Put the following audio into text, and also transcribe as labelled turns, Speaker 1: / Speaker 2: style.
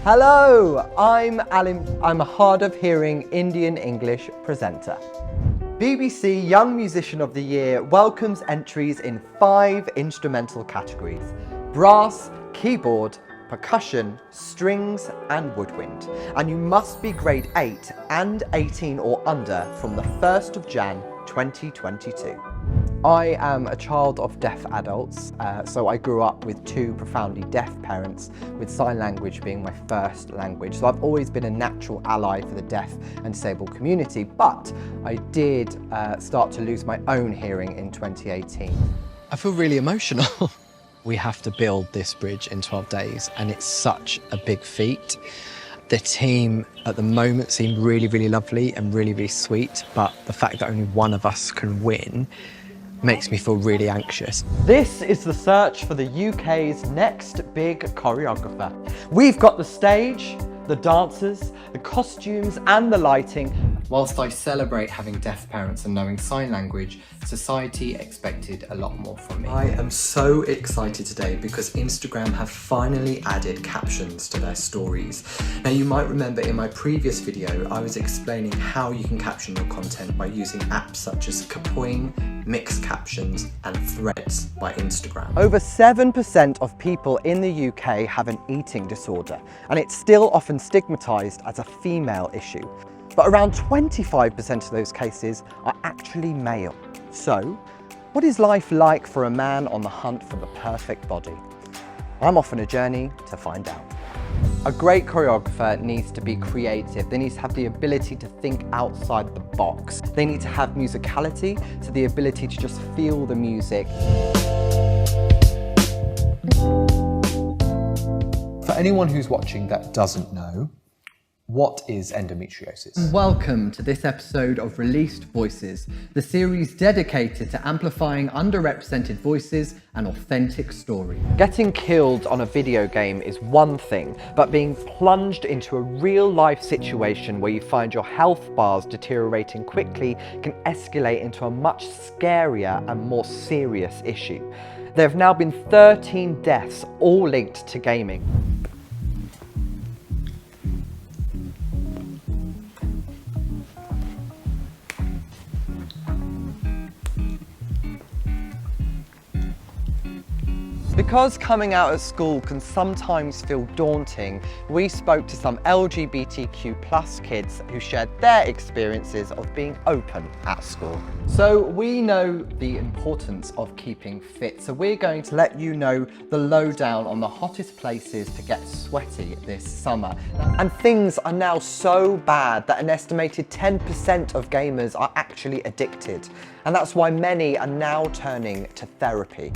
Speaker 1: Hello, I'm Alim. I'm a hard of hearing Indian English presenter. BBC Young Musician of the Year welcomes entries in 5 instrumental categories: brass, keyboard, percussion, strings and woodwind. And you must be grade 8 and 18 or under from the 1st of Jan 2022. I am a child of deaf adults, so I grew up with 2 profoundly deaf parents, with sign language being my first language. So I've always been a natural ally for the deaf and disabled community, but I did start to lose my own hearing in 2018. I feel really emotional. We have to build this bridge in 12 days, and it's such a big feat. The team at the moment seem really, really lovely and really, really sweet, but the fact that only one of us can win makes me feel really anxious. This is the search for the UK's next big choreographer. We've got the stage, the dancers, the costumes and the lighting. Whilst I celebrate having deaf parents and knowing sign language, society expected a lot more from me. I am so excited today because Instagram have finally added captions to their stories. Now you might remember in my previous video, I was explaining how you can caption your content by using apps such as Kapwing, Mixed Captions and Threads by Instagram. Over 7% of people in the UK have an eating disorder, and it's still often stigmatised as a female issue. But around 25% of those cases are actually male. So, what is life like for a man on the hunt for the perfect body? I'm off on a journey to find out. A great choreographer needs to be creative. They need to have the ability to think outside the box. They need to have musicality, so the ability to just feel the music.
Speaker 2: For anyone who's watching that doesn't know, what is endometriosis?
Speaker 1: Welcome to this episode of Released Voices, the series dedicated to amplifying underrepresented voices and authentic stories. Getting killed on a video game is one thing, but being plunged into a real-life situation where you find your health bars deteriorating quickly can escalate into a much scarier and more serious issue. There have now been 13 deaths, all linked to gaming. Because coming out at school can sometimes feel daunting, we spoke to some LGBTQ+ kids who shared their experiences of being open at school. So we know the importance of keeping fit, so we're going to let you know the lowdown on the hottest places to get sweaty this summer. And things are now so bad that an estimated 10% of gamers are actually addicted. And that's why many are now turning to therapy.